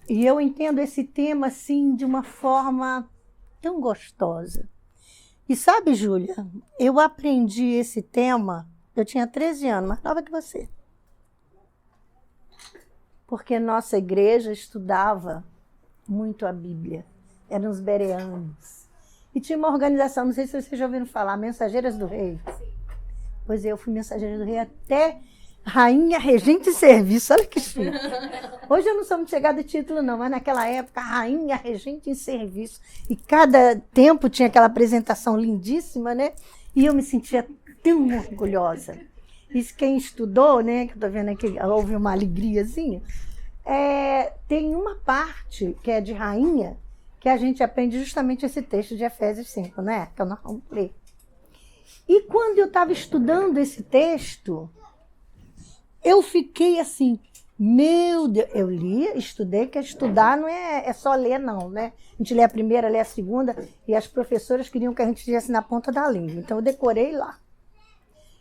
E eu entendo esse tema, assim, de uma forma tão gostosa. E sabe, Júlia, eu aprendi esse tema, eu tinha 13 anos, mais nova que você. Porque nossa igreja estudava muito a Bíblia. Eram os bereanos. E tinha uma organização, não sei se vocês já ouviram falar, Mensageiras do Rei. Pois é, eu fui mensageira do Rei até Rainha Regente em Serviço. Olha que chique. Hoje eu não sou muito chegada de título, não, mas naquela época, Rainha Regente em Serviço. E cada tempo tinha aquela apresentação lindíssima, né? E eu me sentia tão orgulhosa. Isso quem estudou, né? Que eu estou vendo aqui, houve uma alegriazinha. Tem uma parte que é de rainha, que a gente aprende justamente esse texto de Efésios 5, né? Que nós vamos ler. E quando eu estava estudando esse texto, eu fiquei assim, meu Deus, eu li, estudei, que estudar não é só ler, não, né? A gente lê a primeira, lê a segunda, e as professoras queriam que a gente estivesse na ponta da língua. Então eu decorei lá.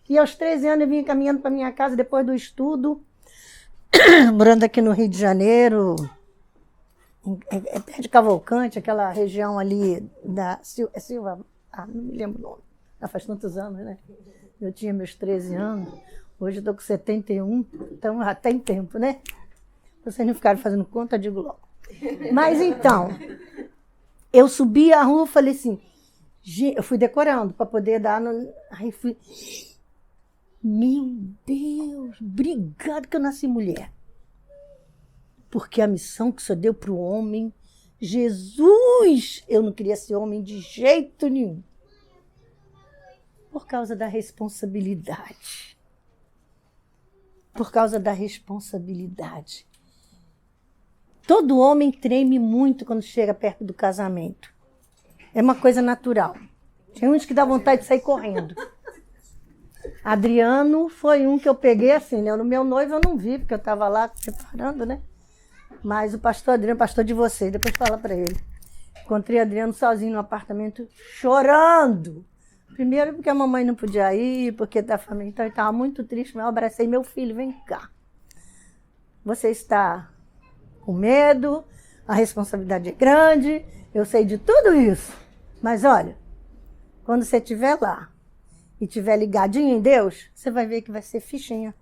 E aos 13 anos eu vinha caminhando para minha casa depois do estudo, morando aqui no Rio de Janeiro, perto de Cavalcante, aquela região ali da Silva, não me lembro o nome, já faz tantos anos, né? Eu tinha meus 13 anos, hoje eu estou com 71, então já tem tempo, né? Vocês não ficaram fazendo conta, eu digo logo. Mas então, eu subi a rua e falei assim, eu fui decorando para poder dar Aí fui... Meu Deus, obrigado que eu nasci mulher. Porque a missão que o Senhor deu para o homem, Jesus, eu não queria ser homem de jeito nenhum. Por causa da responsabilidade. Por causa da responsabilidade. Todo homem treme muito quando chega perto do casamento. É uma coisa natural. Tem uns que dá vontade de sair correndo. Adriano foi um que eu peguei assim, né? No meu noivo eu não vi, porque eu estava lá preparando, né? Mas o pastor Adriano, pastor de vocês, depois fala para ele. Encontrei Adriano sozinho no apartamento, chorando. Primeiro porque a mamãe não podia ir, porque da família, então ele estava muito triste, mas eu abracei meu filho, vem cá. Você está com medo, a responsabilidade é grande, eu sei de tudo isso. Mas olha, quando você estiver lá, e estiver ligadinho em Deus, você vai ver que vai ser fichinha.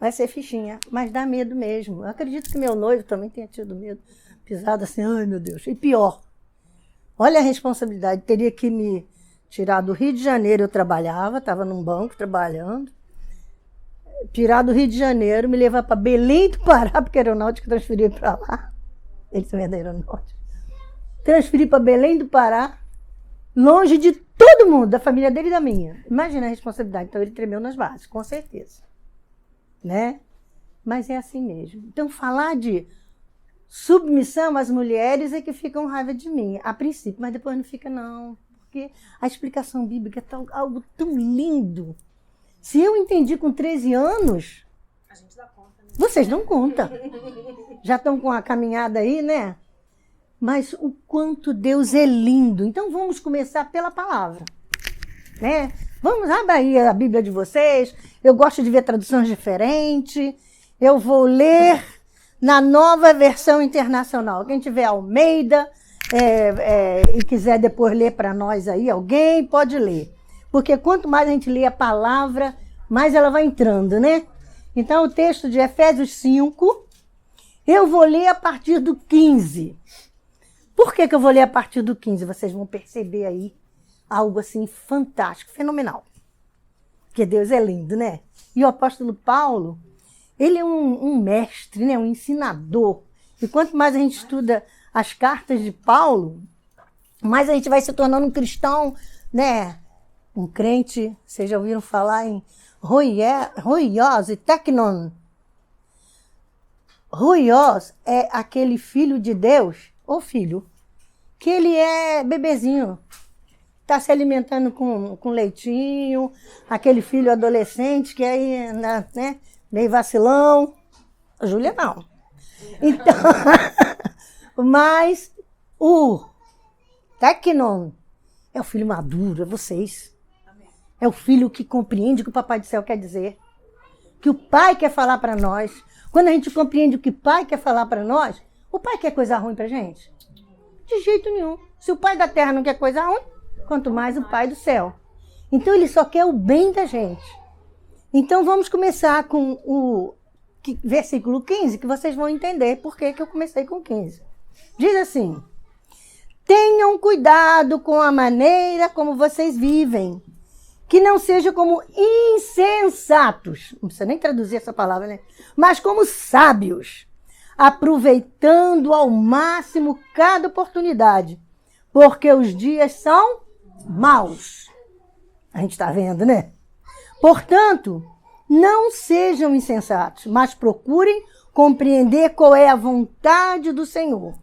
Vai ser fichinha, mas dá medo mesmo. Eu acredito que meu noivo também tenha tido medo. Pisado assim, ai meu Deus. E pior, olha a responsabilidade. Teria que me tirar do Rio de Janeiro, eu trabalhava, estava num banco trabalhando. Tirar do Rio de Janeiro, me levar para Belém do Pará, porque a aeronáutica transferiu para lá. Eles também é da aeronáutica. Transferi para Belém do Pará, longe de todo mundo, da família dele e da minha. Imagina a responsabilidade. Então ele tremeu nas bases, com certeza. Né? Mas é assim mesmo. Então falar de submissão às mulheres é que ficam raiva de mim, a princípio, mas depois não fica não. Porque a explicação bíblica é algo tão lindo. Se eu entendi com 13 anos, a gente dá conta, né? Vocês dão conta. Já estão com a caminhada aí, né? Mas o quanto Deus é lindo. Então vamos começar pela palavra, né? Vamos, abrir aí a Bíblia de vocês. Eu gosto de ver traduções diferentes. Eu vou ler na Nova Versão Internacional. Quem tiver Almeida e quiser depois ler para nós aí, alguém pode ler. Porque quanto mais a gente lê a palavra, mais ela vai entrando, né? Então o texto de Efésios 5, eu vou ler a partir do 15. Por que eu vou ler a partir do 15? Vocês vão perceber aí algo assim fantástico, fenomenal. Porque Deus é lindo, né? E o apóstolo Paulo, ele é um mestre, né? Um ensinador. E quanto mais a gente estuda as cartas de Paulo, mais a gente vai se tornando um cristão, né? Um crente. Vocês já ouviram falar em ruios e teknon? Ruios é aquele filho de Deus, ou filho, que ele é bebezinho. Está se alimentando com leitinho, aquele filho adolescente que aí, né, meio vacilão. A Júlia não. Então, mas o teknon é o filho maduro, é vocês. É o filho que compreende o que o Papai do Céu quer dizer. Que o Pai quer falar para nós. Quando a gente compreende o que o Pai quer falar para nós, o Pai quer coisa ruim para a gente? De jeito nenhum. Se o Pai da terra não quer coisa ruim, quanto mais o Pai do céu. Então ele só quer o bem da gente. Então vamos começar com o versículo 15, que vocês vão entender por que eu comecei com 15. Diz assim: tenham cuidado com a maneira como vocês vivem, que não seja como insensatos, não precisa nem traduzir essa palavra, né? Mas como sábios, aproveitando ao máximo cada oportunidade, porque os dias são maus. A gente está vendo, né? Portanto, não sejam insensatos, mas procurem compreender qual é a vontade do Senhor.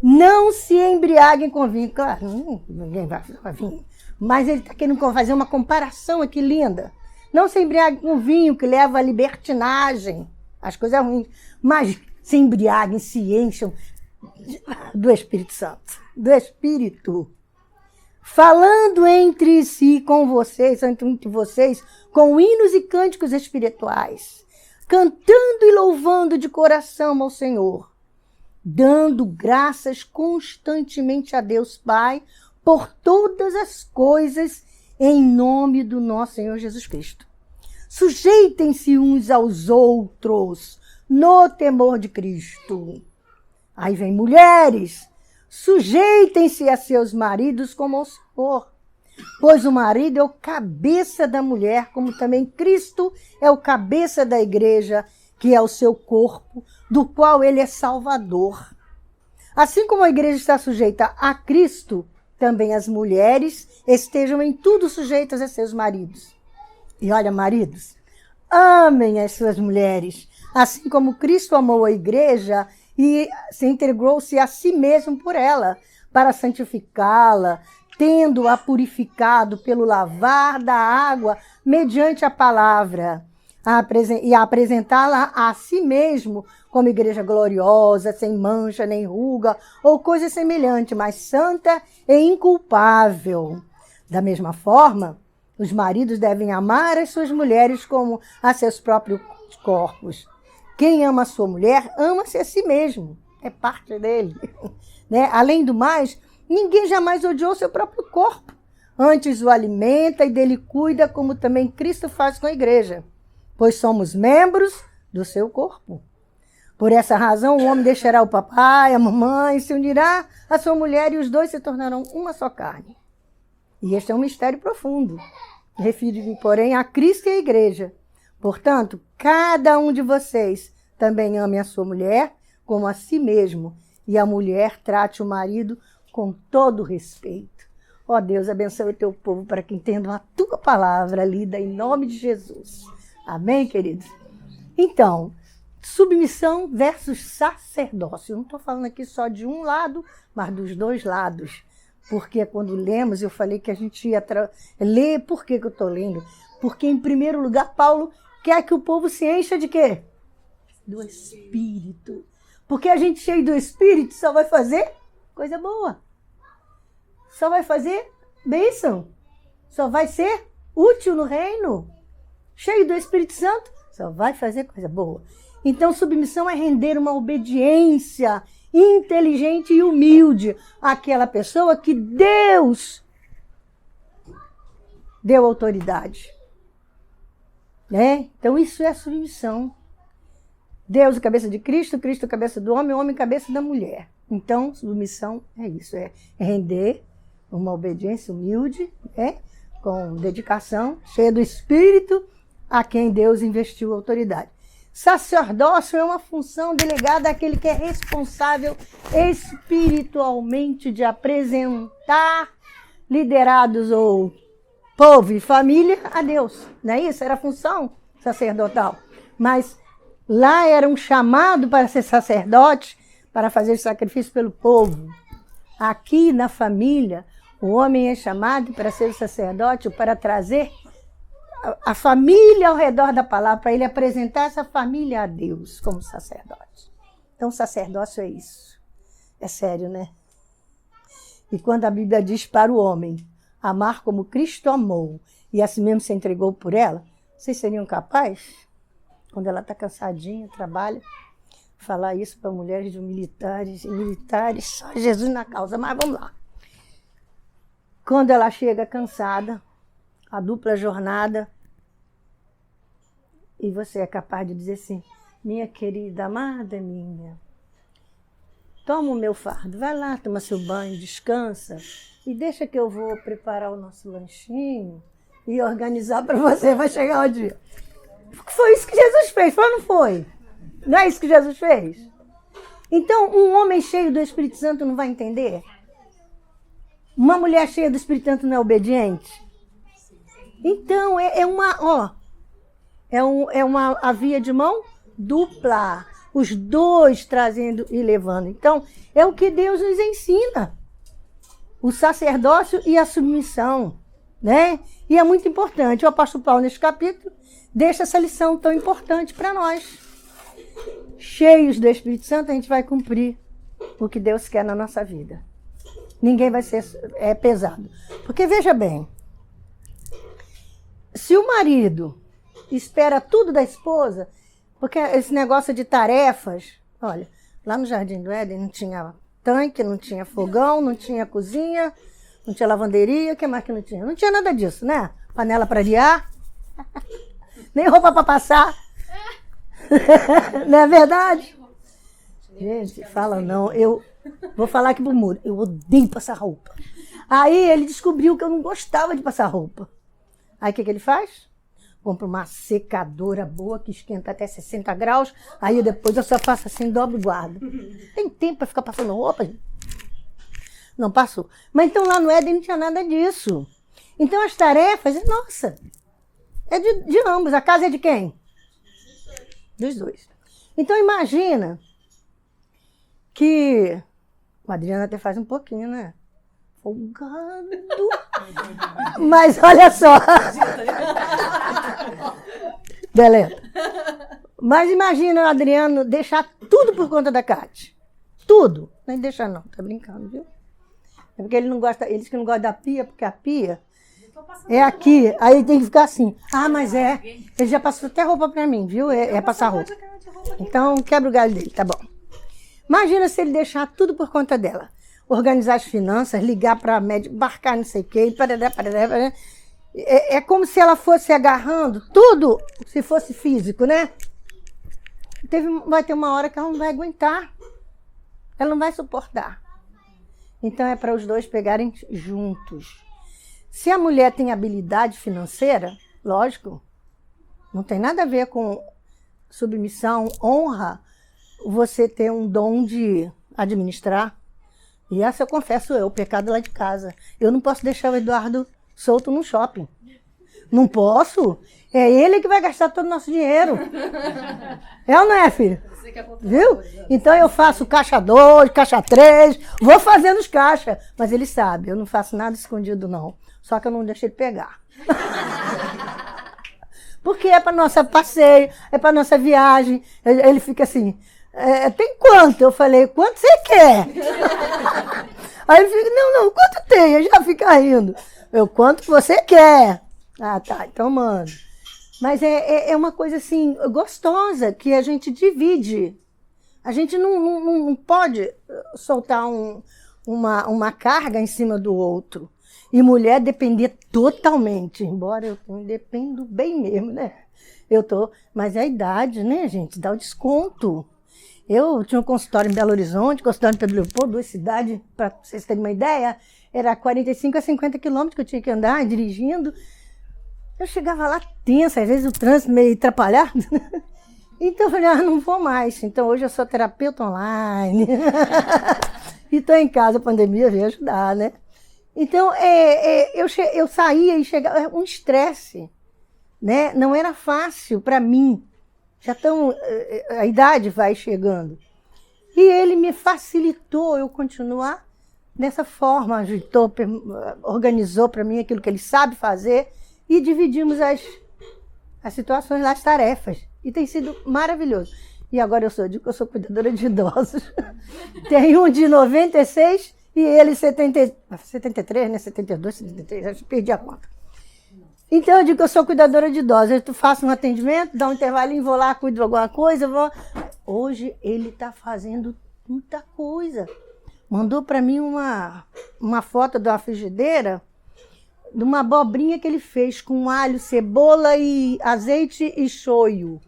Não se embriaguem com vinho. Claro, ninguém vai com vinho. Mas ele está querendo fazer uma comparação aqui linda. Não se embriaguem com vinho, que leva à libertinagem, as coisas ruins. Mas se embriaguem, se encham do Espírito Santo, do Espírito. Falando entre si com vocês, entre vocês, com hinos e cânticos espirituais, cantando e louvando de coração ao Senhor, dando graças constantemente a Deus Pai por todas as coisas em nome do nosso Senhor Jesus Cristo. Sujeitem-se uns aos outros no temor de Cristo. Aí vem mulheres, sujeitem-se a seus maridos como ao Senhor, pois o marido é o cabeça da mulher, como também Cristo é o cabeça da igreja, que é o seu corpo, do qual ele é salvador. Assim como a igreja está sujeita a Cristo, também as mulheres estejam em tudo sujeitas a seus maridos. E olha, maridos, amem as suas mulheres, assim como Cristo amou a igreja e se entregou-se a si mesmo por ela, para santificá-la, tendo-a purificado pelo lavar da água mediante a palavra, e apresentá-la a si mesmo como igreja gloriosa, sem mancha nem ruga, ou coisa semelhante, mas santa e inculpável. Da mesma forma, os maridos devem amar as suas mulheres como a seus próprios corpos. Quem ama a sua mulher, ama-se a si mesmo. É parte dele. Né? Além do mais, ninguém jamais odiou seu próprio corpo. Antes o alimenta e dele cuida, como também Cristo faz com a igreja. Pois somos membros do seu corpo. Por essa razão, o homem deixará o papai, a mamãe, se unirá à sua mulher e os dois se tornarão uma só carne. E este é um mistério profundo. Refiro-me, porém, a Cristo e à igreja. Portanto, cada um de vocês também ame a sua mulher como a si mesmo, e a mulher trate o marido com todo respeito. Ó Deus, abençoe o teu povo para que entendam a tua palavra lida em nome de Jesus. Amém, queridos? Então, submissão versus sacerdócio. Eu não estou falando aqui só de um lado, mas dos dois lados. Porque quando lemos, eu falei que a gente ia ler. Por que eu estou lendo? Porque, em primeiro lugar, Paulo quer que o povo se encha de quê? Do Espírito. Porque a gente cheio do Espírito só vai fazer coisa boa. Só vai fazer bênção. Só vai ser útil no reino. Cheio do Espírito Santo, só vai fazer coisa boa. Então, submissão é render uma obediência inteligente e humilde àquela pessoa que Deus deu autoridade. Né? Então, isso é submissão. Deus, cabeça de Cristo, Cristo, cabeça do homem, homem, cabeça da mulher. Então, submissão é isso, é render uma obediência humilde, né? Com dedicação, cheia do Espírito, a quem Deus investiu autoridade. Sacerdócio é uma função delegada àquele que é responsável espiritualmente de apresentar liderados ou povo e família a Deus. Não é isso? Era a função sacerdotal. Mas lá era um chamado para ser sacerdote, para fazer sacrifício pelo povo. Aqui na família, o homem é chamado para ser sacerdote, para trazer a família ao redor da palavra, para ele apresentar essa família a Deus como sacerdote. Então, sacerdócio é isso. É sério, né? E quando a Bíblia diz para o homem amar como Cristo amou e assim mesmo se entregou por ela, vocês seriam capazes? quando ela está cansadinha, trabalha, falar isso para mulheres de militares, só Jesus na causa, mas vamos lá. Quando ela chega cansada, a dupla jornada, e você é capaz de dizer assim, minha querida, amada minha, toma o meu fardo, vai lá, toma seu banho, descansa, e deixa que eu vou preparar o nosso lanchinho e organizar para você, vai chegar o dia. Foi isso que Jesus fez, foi ou não foi? Não é isso que Jesus fez? Então, um homem cheio do Espírito Santo não vai entender? Uma mulher cheia do Espírito Santo não é obediente? Então, a via de mão dupla. Os dois trazendo e levando. Então, é o que Deus nos ensina. O sacerdócio e a submissão, né? E é muito importante. O apóstolo Paulo, neste capítulo, deixa essa lição tão importante para nós. Cheios do Espírito Santo, a gente vai cumprir o que Deus quer na nossa vida. Ninguém vai ser pesado. Porque, veja bem, se o marido espera tudo da esposa, porque esse negócio de tarefas, olha, lá no Jardim do Éden não tinha tanque, não tinha fogão, não tinha cozinha, não tinha lavanderia, o que mais que não tinha? Não tinha nada disso, né? Panela para arear, nem roupa para passar. Não é verdade? Gente, fala não, eu vou falar aqui pro muro, eu odeio passar roupa. Aí ele descobriu que eu não gostava de passar roupa. Aí o que ele faz? Compra uma secadora boa que esquenta até 60 graus, aí depois eu só faço assim, dobro e guardo. Tem tempo para ficar passando roupa? Não passou. Mas então lá no Éden não tinha nada disso. Então as tarefas, nossa, é de ambos. A casa é de quem? Dos dois. Então imagina que o Adriano até faz um pouquinho, né? Folgado. Mas olha só. Beleza. Mas imagina o Adriano deixar tudo por conta da Cátia. Tudo. Nem deixa não, tá brincando, viu? É porque ele não gosta, eles que não gostam da pia, porque a pia é aqui. Aí tem que ficar assim. Ah, mas ele já passou até roupa pra mim, viu? É passar roupa. Então quebra o galho dele, tá bom. Imagina se ele deixar tudo por conta dela. Organizar as finanças, ligar para a médica, embarcar não sei o quê, é como se ela fosse agarrando tudo, se fosse físico, né? Vai ter uma hora que ela não vai aguentar, ela não vai suportar. Então é para os dois pegarem juntos. Se a mulher tem habilidade financeira, lógico, não tem nada a ver com submissão, honra, você ter um dom de administrar. E essa eu confesso o pecado lá de casa. Eu não posso deixar o Eduardo solto no shopping. Não posso. É ele que vai gastar todo o nosso dinheiro. É ou não é, filho? Viu? Então eu faço caixa 2, caixa 3, vou fazendo os caixas. Mas ele sabe, eu não faço nada escondido não. Só que eu não deixo ele pegar. Porque é para nossa passeio, é para nossa viagem. Ele fica assim... tem quanto? Eu falei, quanto você quer? Aí ele fica, não, quanto tem? Eu já fica rindo. Quanto você quer? Ah, tá, então manda. Mas é uma coisa assim, gostosa, que a gente divide. A gente não pode soltar uma carga em cima do outro. E mulher depender totalmente, embora eu dependo bem mesmo, né? Mas é a idade, né, gente? Dá o desconto. Eu tinha um consultório em Belo Horizonte, consultório em Pedro Leopoldo, 2 cidades, para vocês terem uma ideia, era 45 a 50 quilômetros que eu tinha que andar, dirigindo. Eu chegava lá tensa, às vezes o trânsito meio atrapalhado. Então eu falei, não vou mais. Então hoje eu sou terapeuta online. E estou em casa, a pandemia veio ajudar, né? Então eu saía e chegava, um estresse, né? Não era fácil para mim. A idade vai chegando. E ele me facilitou eu continuar dessa forma, ajeitou, organizou para mim aquilo que ele sabe fazer e dividimos as situações, as tarefas. E tem sido maravilhoso. E agora eu sou cuidadora de idosos. Tem um de 96 e ele 73, né? 72, 73, acho que perdi a conta. Então, eu digo que eu sou cuidadora de idosos. Eu faço um atendimento, dá um intervalinho, vou lá, cuido de alguma coisa. Hoje, ele está fazendo muita coisa. Mandou para mim uma foto de uma frigideira, de uma abobrinha que ele fez com alho, cebola e azeite e shoyu.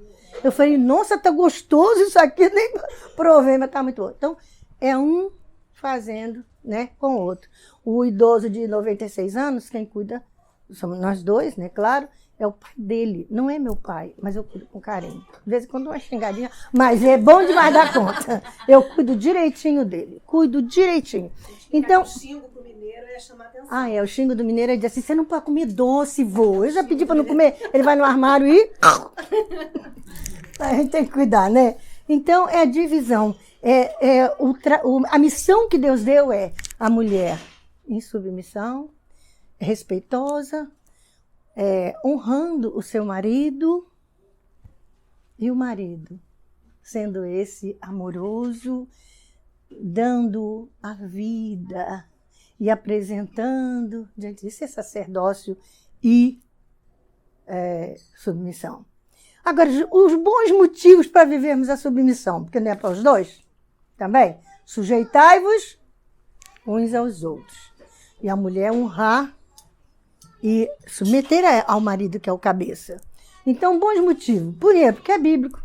Eu falei, nossa, tá gostoso isso aqui, nem provei, mas tá muito bom. Então, é um fazendo, né, com o outro. O idoso de 96 anos, quem cuida, somos nós dois, né, claro, é o pai dele. Não é meu pai, mas eu cuido com carinho. De vez em quando uma xingadinha, mas é bom demais dar conta. Eu cuido direitinho dele, cuido direitinho. Então, o xingo pro mineiro é chamar atenção. O xingo do mineiro é dizer assim, você não pode comer doce, vô. Eu já pedi para não comer, ele vai no armário e... A gente tem que cuidar, né? Então, é a divisão. A missão que Deus deu é a mulher em submissão, respeitosa, honrando o seu marido, e o marido sendo esse amoroso, dando a vida e apresentando, diante disso, é sacerdócio e submissão. Agora, os bons motivos para vivermos a submissão, porque não é para os dois, também. Sujeitai-vos uns aos outros. E a mulher honrar e submeter ao marido, que é o cabeça. Então, bons motivos. Por quê? Porque é bíblico.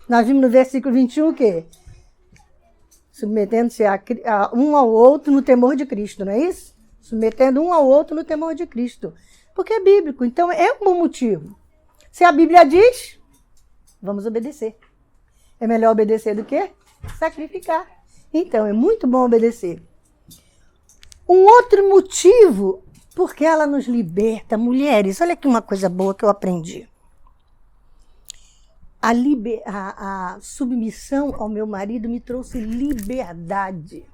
Nós vimos no versículo 21 o quê? Submetendo-se um ao outro no temor de Cristo, não é isso? Submetendo um ao outro no temor de Cristo. Porque é bíblico. Então, é um bom motivo. Se a Bíblia diz... Vamos obedecer. É melhor obedecer do que sacrificar. Então, é muito bom obedecer. Um outro motivo, porque ela nos liberta. Mulheres, olha aqui uma coisa boa que eu aprendi. A submissão ao meu marido me trouxe liberdade.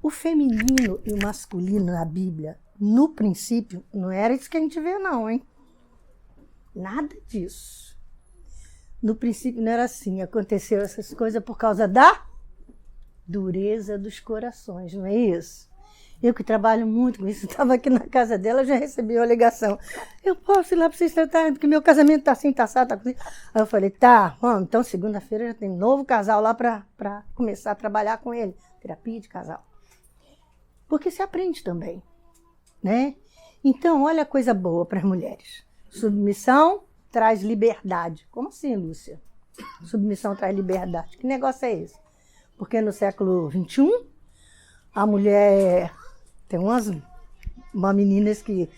O feminino e o masculino na Bíblia, no princípio, não era isso que a gente vê não, hein? Nada disso. No princípio não era assim. Aconteceu essas coisas por causa da dureza dos corações, não é isso? Eu que trabalho muito com isso, estava aqui na casa dela, já recebi uma ligação. Eu posso ir lá para vocês tratarem, porque meu casamento está assim, está assado, está assim. Aí eu falei, tá, vamos, então segunda-feira já tem um novo casal lá para começar a trabalhar com ele. Terapia de casal. Porque se aprende também, né? Então, olha a coisa boa para as mulheres. Submissão traz liberdade. Como assim, Lúcia? Submissão traz liberdade. Que negócio é esse? Porque no século XXI, a mulher... Tem uma meninas que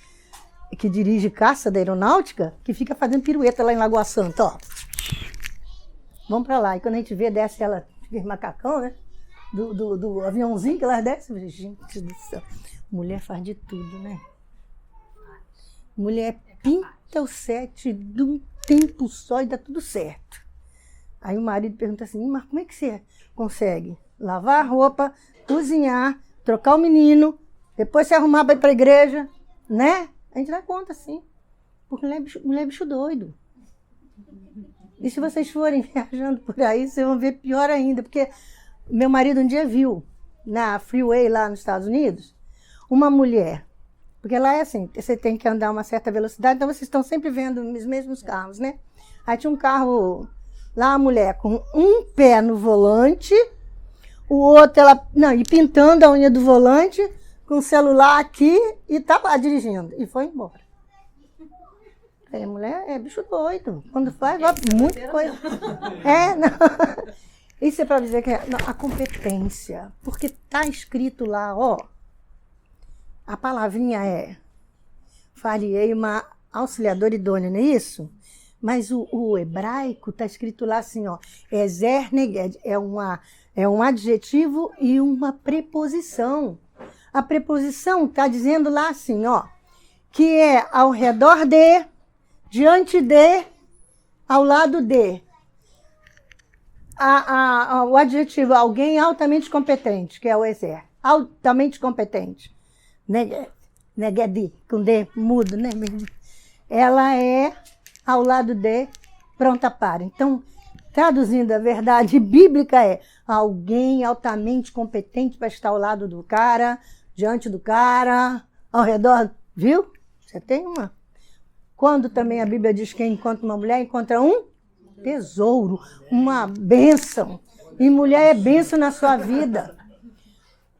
dirige caça da aeronáutica que fica fazendo pirueta lá em Lagoa Santa, ó. Vamos para lá. E quando a gente vê, desce ela, aquele macacão, né? Do aviãozinho que ela desce. Gente do céu. Mulher faz de tudo, né? Mulher pinta o set de um tempo só e dá tudo certo. Aí o marido pergunta assim, mas como é que você consegue lavar a roupa, cozinhar, trocar o menino, depois se arrumar para ir para a igreja, né? A gente dá conta, sim. Porque mulher é bicho doido. E se vocês forem viajando por aí, vocês vão ver pior ainda, porque meu marido um dia viu na freeway lá nos Estados Unidos uma mulher. Porque lá é assim, você tem que andar uma certa velocidade, então vocês estão sempre vendo os mesmos carros, né? Aí tinha um carro, lá a mulher com um pé no volante, o outro, e pintando a unha do volante, com o celular aqui, e tá lá dirigindo. E foi embora. A mulher é bicho doido. Quando faz, vai muita coisa. Não. Isso é para dizer que a competência, porque tá escrito lá, ó, a palavrinha é fariei uma auxiliadora idônea, não é isso? Mas o hebraico está escrito lá assim, ó, ezer neged, é um adjetivo e uma preposição. A preposição está dizendo lá assim, ó, que é ao redor de, diante de, ao lado de. O adjetivo alguém altamente competente, que é o ezer, altamente competente. Negedi, com D mudo, né? Ela é ao lado de, pronta para. Então, traduzindo a verdade bíblica é alguém altamente competente para estar ao lado do cara, diante do cara, ao redor, viu? Você tem uma. Quando também a Bíblia diz que quem encontra uma mulher, encontra um tesouro, uma bênção. E mulher é bênção na sua vida.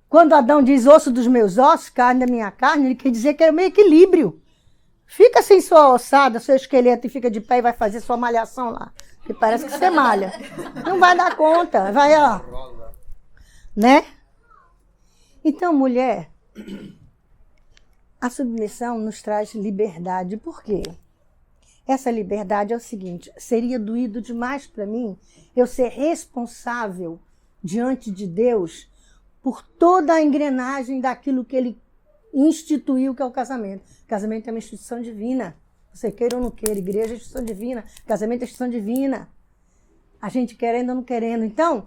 Quando Adão diz osso dos meus ossos, carne da minha carne, ele quer dizer que é meio equilíbrio. Fica sem sua ossada, seu esqueleto, e fica de pé e vai fazer sua malhação lá. Que parece que você malha. Não vai dar conta. Vai, ó. Né? Então, mulher, a submissão nos traz liberdade. Por quê? Essa liberdade é o seguinte: seria doído demais para mim eu ser responsável diante de Deus por toda a engrenagem daquilo que Ele instituiu, que é o casamento. Casamento é uma instituição divina. Você queira ou não queira, igreja é instituição divina, casamento é instituição divina. A gente querendo ou não querendo. Então,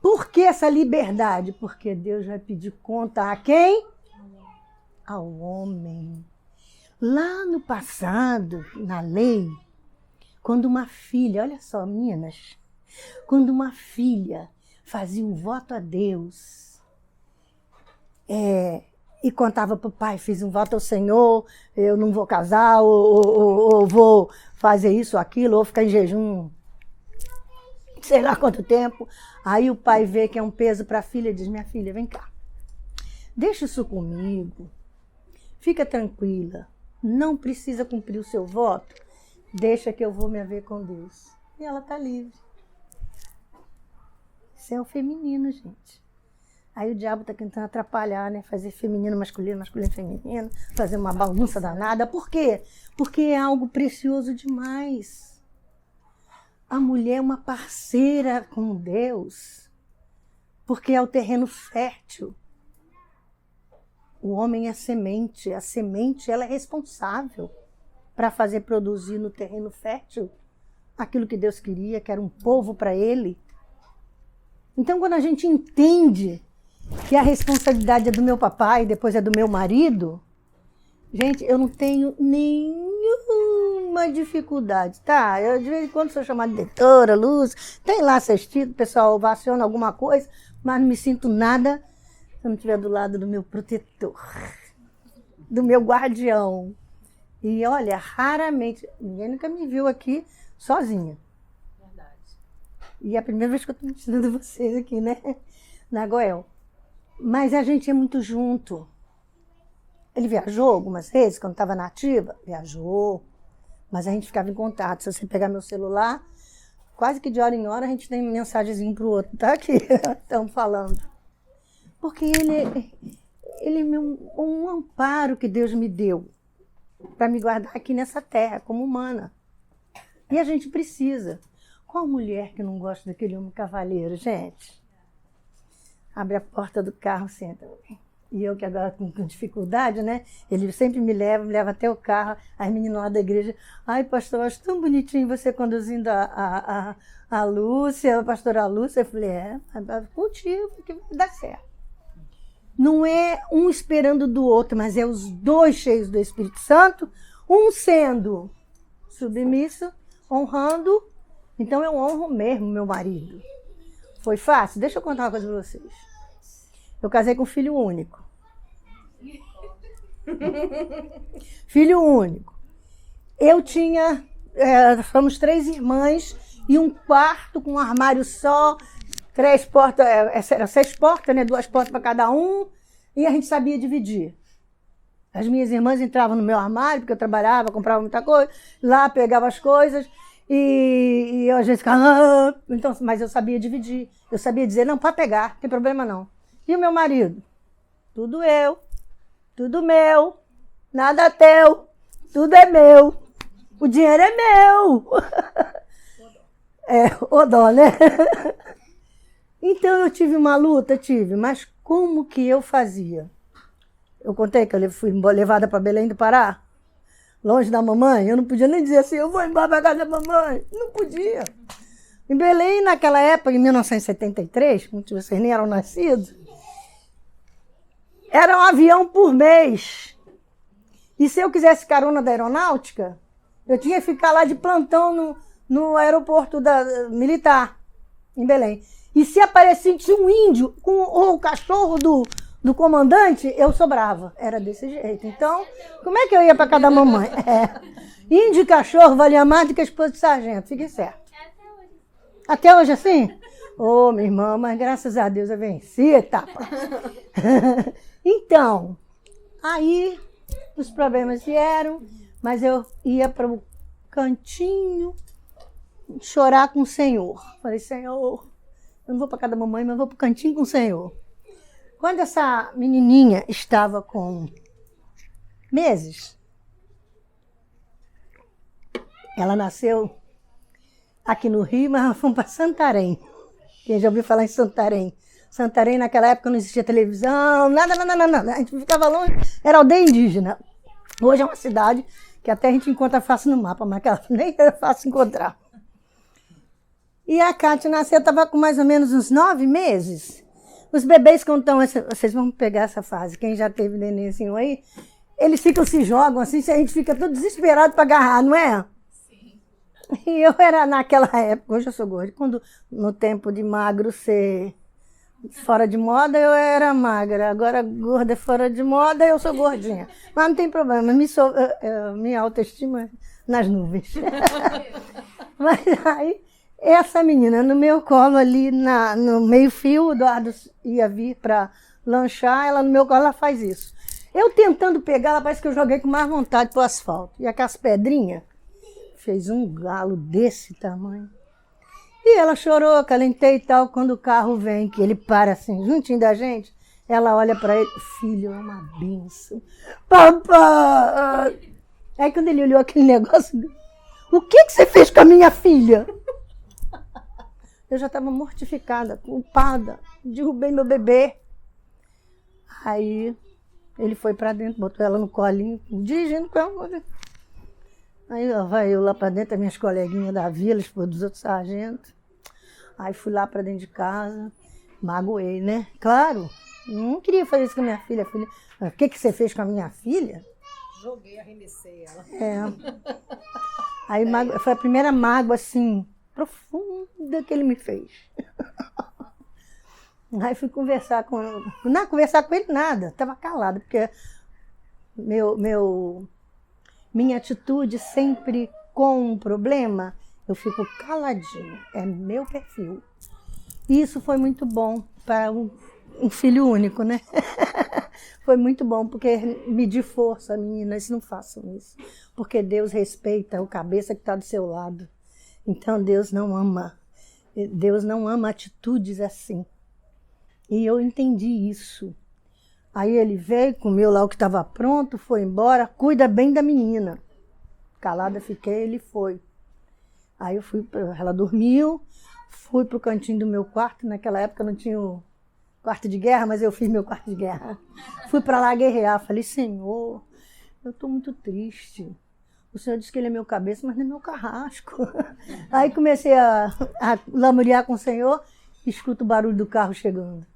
por que essa liberdade? Porque Deus vai pedir conta a quem? Ao homem. Lá no passado, na lei, quando uma filha, olha só, meninas, quando uma filha fazia um voto a Deus, e contava para o pai, fiz um voto ao Senhor, eu não vou casar, ou vou fazer isso ou aquilo, ou ficar em jejum, sei lá quanto tempo. Aí o pai vê que é um peso para a filha e diz: minha filha, vem cá, deixa isso comigo, fica tranquila, não precisa cumprir o seu voto, deixa que eu vou me haver com Deus. E ela está livre. Isso é o feminino, gente. Aí o diabo está tentando atrapalhar, né? Fazer feminino, masculino, masculino, feminino, fazer uma bagunça danada. Por quê? Porque é algo precioso demais. A mulher é uma parceira com Deus, porque é o terreno fértil. O homem é semente. A semente, ela é responsável para fazer produzir no terreno fértil aquilo que Deus queria, que era um povo para Ele. Então, quando a gente entende que a responsabilidade é do meu papai e depois é do meu marido, gente, eu não tenho nenhuma dificuldade, tá? Eu, de vez em quando, sou chamada de doutora, Luz, tem lá assistido, o pessoal ovaciona alguma coisa, mas não me sinto nada se eu não estiver do lado do meu protetor, do meu guardião. E olha, raramente, ninguém nunca me viu aqui sozinha. Verdade. E é a primeira vez que eu estou ensinando vocês aqui, né? Na Goel. Mas a gente é muito junto. Ele viajou algumas vezes, quando estava na ativa? Viajou. Mas a gente ficava em contato. Se você pegar meu celular, quase que de hora em hora a gente tem mensagenzinho para o outro. Tá aqui, estamos falando. Porque ele é um amparo que Deus me deu para me guardar aqui nessa terra, como humana. E a gente precisa. Qual mulher que não gosta daquele homem cavaleiro, gente? Abre a porta do carro, senta. E eu que agora com dificuldade, né? Ele sempre me leva até o carro. As meninas lá da igreja: ai, pastor, acho tão bonitinho você conduzindo a Lúcia, a pastora Lúcia. Eu falei: contigo que vai dar certo. Não é um esperando do outro, mas é os dois cheios do Espírito Santo, um sendo submisso, honrando. Então eu honro mesmo meu marido. Foi fácil? Deixa eu contar uma coisa para vocês. Eu casei com filho único. Filho único. Eu tinha, somos 3 irmãs e um quarto com um armário só, 3 portas, eram 6 portas, né? 2 portas para cada um, e a gente sabia dividir. As minhas irmãs entravam no meu armário, porque eu trabalhava, comprava muita coisa, lá pegava as coisas, e eu às vezes ficava, então, mas eu sabia dividir. Eu sabia dizer: não, pode pegar, não tem problema não. E o meu marido? Tudo eu, tudo meu, nada teu, tudo é meu, o dinheiro é meu. O dó, né? Então eu tive uma luta, mas como que eu fazia? Eu contei que eu fui levada para Belém do Pará, longe da mamãe. Eu não podia nem dizer assim: eu vou embora para casa da mamãe. Não podia. Em Belém, naquela época, em 1973, muitos de vocês nem eram nascidos, era um avião por mês. E se eu quisesse carona da aeronáutica, eu tinha que ficar lá de plantão no aeroporto militar, em Belém. E se aparecesse um índio ou o cachorro do comandante, eu sobrava. Era desse jeito. Então, como é que eu ia para casa da mamãe? Índio e cachorro valia mais do que a esposa de sargento, fique certo. Até hoje assim? Ô, minha irmã, mas graças a Deus eu venci a etapa. Então, aí os problemas vieram, mas eu ia para o cantinho chorar com o Senhor. Falei, Senhor, eu não vou para casa da mamãe, mas eu vou para o cantinho com o Senhor. Quando essa menininha estava com meses, ela nasceu aqui no Rio, mas nós fomos para Santarém. Quem já ouviu falar em Santarém? Santarém, naquela época, não existia televisão, nada. A gente ficava longe, era aldeia indígena. Hoje é uma cidade que até a gente encontra fácil no mapa, mas aquela nem era fácil encontrar. E a Cátia nasceu, estava com mais ou menos uns 9 meses. Os bebês, quando estão... Vocês vão pegar essa fase, quem já teve nenenzinho aí, eles se jogam assim, a gente fica todo desesperado para agarrar, não é? Sim. E eu era naquela época, hoje eu sou gorda, quando no tempo de magro ser fora de moda, eu era magra. Agora gorda é fora de moda, eu sou gordinha. Mas não tem problema, minha autoestima é nas nuvens. Mas aí, essa menina no meu colo ali, no meio-fio, o Eduardo ia vir para lanchar, ela no meu colo, ela faz isso. Eu tentando pegar, ela parece que eu joguei com mais vontade pro asfalto. E aquelas pedrinhas, fez um galo desse tamanho. E ela chorou, calentei e tal. Quando o carro vem, que ele para assim, juntinho da gente, ela olha para ele, filho, é uma benção. Papai! Aí quando ele olhou aquele negócio, o que você fez com a minha filha? Eu já estava mortificada, culpada, derrubei meu bebê. Aí ele foi para dentro, botou ela no colinho, dirigindo com ela. Aí vai eu lá para dentro, as minhas coleguinhas da vila, esposa dos outros sargentos. Aí fui lá para dentro de casa, magoei, né? Claro, não queria fazer isso com a minha filha. O que você fez com a minha filha? Joguei, arremessei ela. Aí foi a primeira mágoa, assim, profunda que ele me fez. Aí fui conversar com ele. Não, conversar com ele nada, estava calada, porque minha atitude sempre com um problema, eu fico caladinha, é meu perfil. E isso foi muito bom para um filho único, né? Foi muito bom, porque me deu força, meninas, não façam isso. Porque Deus respeita o cabeça que está do seu lado. Então Deus não ama atitudes assim. E eu entendi isso. Aí ele veio, comeu lá o que estava pronto, foi embora, cuida bem da menina. Calada fiquei, ele foi. Aí ela dormiu, fui para o cantinho do meu quarto, naquela época não tinha o quarto de guerra, mas eu fiz meu quarto de guerra. Fui para lá guerrear, falei, Senhor, eu estou muito triste. O Senhor disse que ele é meu cabeça, mas não é meu carrasco. Aí comecei a lamuriar com o Senhor, escuto o barulho do carro chegando.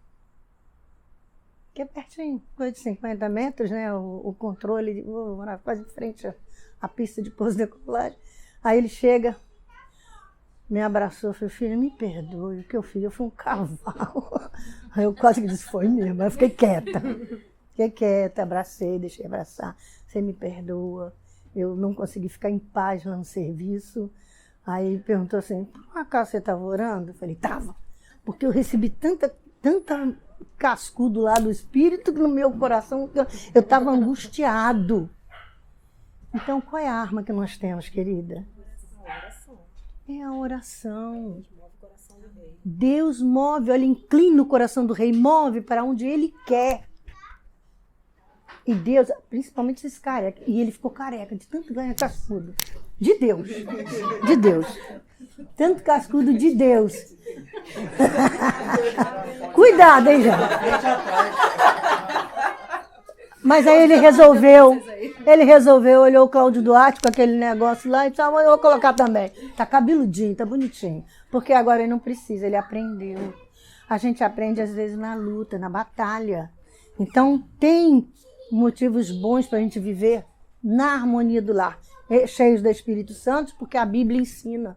Que é pertinho, coisa de 50 metros, né? O controle, vou morar quase de frente à pista de pouso de decolagem. Aí ele chega, me abraçou, falei, filho, me perdoe, o que eu fiz? Eu fui um cavalo. Aí eu quase que disse, foi mesmo, aí eu fiquei quieta, abracei, deixei abraçar. Você me perdoa, eu não consegui ficar em paz lá no serviço. Aí ele perguntou assim, por acaso você estava orando? Eu falei, estava, porque eu recebi tanta cascudo lá do espírito no meu coração, que eu estava angustiado. Então, qual é a arma que nós temos, querida? É a oração. Deus move, olha, inclina o coração do rei, move para onde ele quer. E Deus, principalmente esses carecas, e ele ficou careca de tanto ganhar cascudo. De Deus. Tanto cascudo de Deus. Cuidado, hein, gente? Mas aí ele resolveu, olhou o Cláudio Duarte com aquele negócio lá e disse, eu vou colocar também. Tá cabeludinho, tá bonitinho. Porque agora ele não precisa, ele aprendeu. A gente aprende às vezes na luta, na batalha. Então tem motivos bons para a gente viver na harmonia do lar, cheios do Espírito Santo, porque a Bíblia ensina.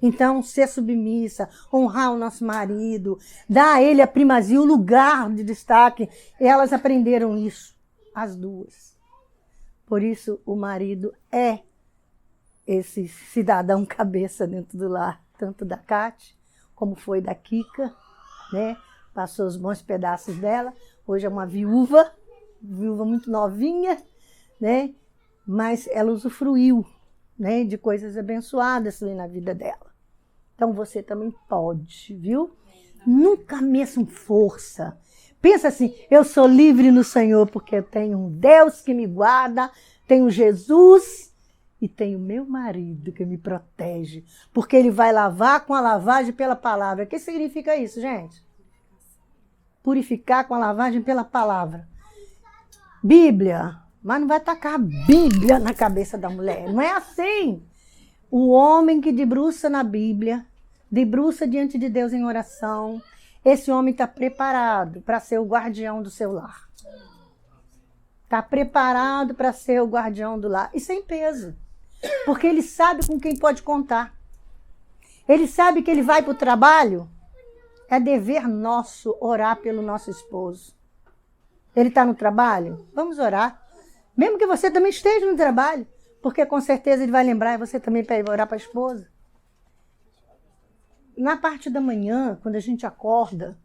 Então, ser submissa, honrar o nosso marido, dar a ele a primazia, o lugar de destaque. Elas aprenderam isso, as duas. Por isso, o marido é esse cidadão cabeça dentro do lar, tanto da Cátia, como foi da Kika, né? Passou os bons pedaços dela. Hoje é uma viúva muito novinha, né? Mas ela usufruiu, né, de coisas abençoadas na vida dela. Então você também pode, viu? Nunca meça força. Pensa assim, eu sou livre no Senhor porque eu tenho um Deus que me guarda, tenho Jesus e tenho meu marido que me protege, porque ele vai lavar com a lavagem pela palavra. O que significa isso, gente? Purificar com a lavagem pela palavra. Bíblia, mas não vai tacar a Bíblia na cabeça da mulher. Não é assim. O homem que debruça na Bíblia, debruça diante de Deus em oração, esse homem está preparado para ser o guardião do seu lar. Está preparado para ser o guardião do lar. E sem peso. Porque ele sabe com quem pode contar. Ele sabe que ele vai para o trabalho. É dever nosso orar pelo nosso esposo. Ele está no trabalho? Vamos orar. Mesmo que você também esteja no trabalho. Porque com certeza ele vai lembrar e você também vai orar para a esposa. Na parte da manhã, quando a gente acorda,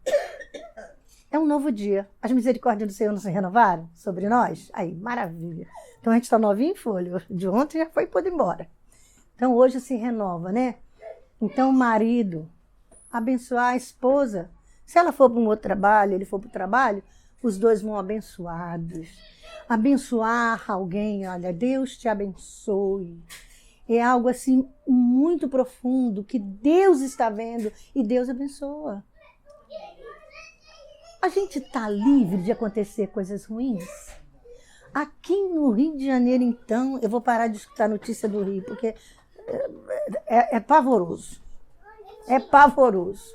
é um novo dia. As misericórdias do Senhor não se renovaram sobre nós? Aí, maravilha. Então a gente está novinho em folha. De ontem já foi podo embora. Então hoje se renova, né? Então o marido, abençoar a esposa. Se ela for para um outro trabalho, ele for para o trabalho, os dois vão abençoados. Abençoar alguém, olha, Deus te abençoe. É algo assim muito profundo que Deus está vendo e Deus abençoa. A gente está livre de acontecer coisas ruins? Aqui no Rio de Janeiro, então, eu vou parar de escutar notícia do Rio, porque é pavoroso. É pavoroso.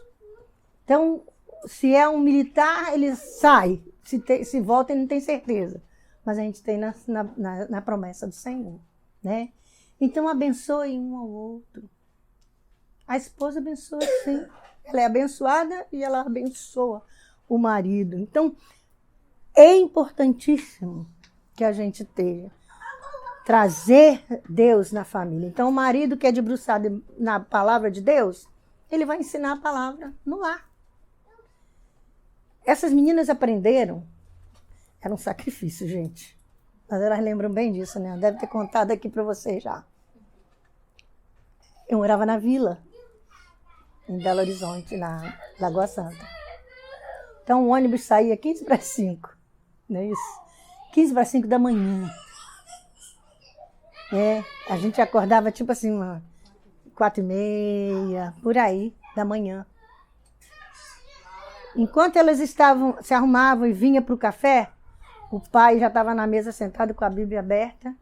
Então, se é um militar, ele sai. Se volta, ele não tem certeza. Mas a gente tem na promessa do Senhor, né? Então, abençoe um ao outro. A esposa abençoa, sim. Ela é abençoada e ela abençoa o marido. Então, é importantíssimo que a gente trazer Deus na família. Então, o marido que é debruçado na palavra de Deus, ele vai ensinar a palavra no lar. Essas meninas aprenderam. Era um sacrifício, gente. Mas elas lembram bem disso, né? Deve ter contado aqui para vocês já. Eu morava na vila, em Belo Horizonte, na Lagoa Santa. Então o ônibus saía 15 para 5, não é isso? 15 para 5 da manhã. A gente acordava tipo assim, 4h30, por aí, da manhã. Enquanto elas se arrumavam e vinham para o café, o pai já estava na mesa sentado com a Bíblia aberta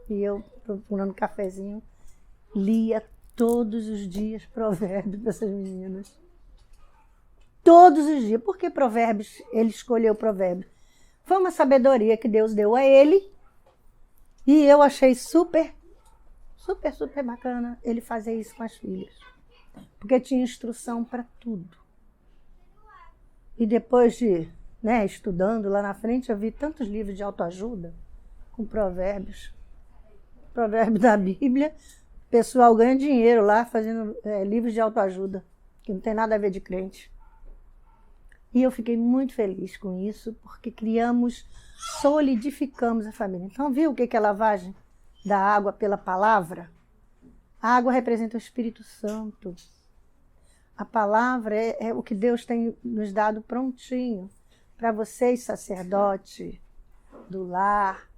e eu procurando um cafezinho, lia todos os dias provérbios dessas meninas. Todos os dias. Por que provérbios? Ele escolheu provérbios. Foi uma sabedoria que Deus deu a ele e eu achei super bacana ele fazer isso com as filhas. Porque tinha instrução para tudo. E depois de estudando lá na frente, eu vi tantos livros de autoajuda com provérbios. Provérbios da Bíblia. O pessoal ganha dinheiro lá fazendo livros de autoajuda, que não tem nada a ver de crente. E eu fiquei muito feliz com isso, porque solidificamos a família. Então, viu o que é a lavagem da água pela palavra? A água representa o Espírito Santo. A palavra é o que Deus tem nos dado prontinho para vocês, sacerdote do lar,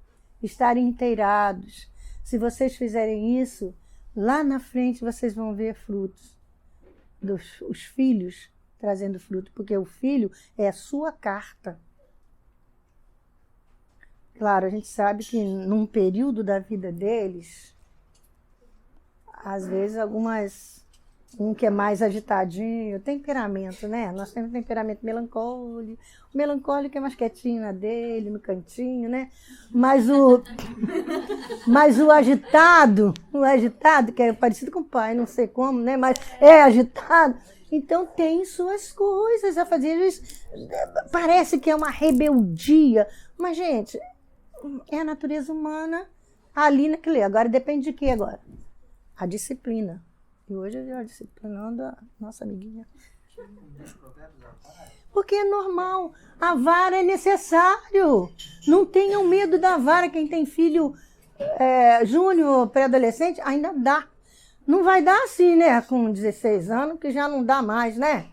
estarem inteirados. Se vocês fizerem isso, lá na frente vocês vão ver frutos. Os filhos trazendo fruto, porque o filho é a sua carta. Claro, a gente sabe que num período da vida deles, às vezes algumas Um que é mais agitadinho, temperamento, né? Nós temos temperamento melancólico. O melancólico é mais quietinho na dele, no cantinho, né? Mas o agitado, que é parecido com o pai, não sei como, né? Mas é agitado. Então tem suas coisas a fazer. Às vezes, parece que é uma rebeldia. Mas, gente, é a natureza humana ali naquele. Agora depende de quê agora? A disciplina. E hoje eu já disciplinando a nossa amiguinha. Porque é normal. A vara é necessário. Não tenham medo da vara. Quem tem filho júnior, pré-adolescente, ainda dá. Não vai dar assim, né? Com 16 anos, que já não dá mais, né?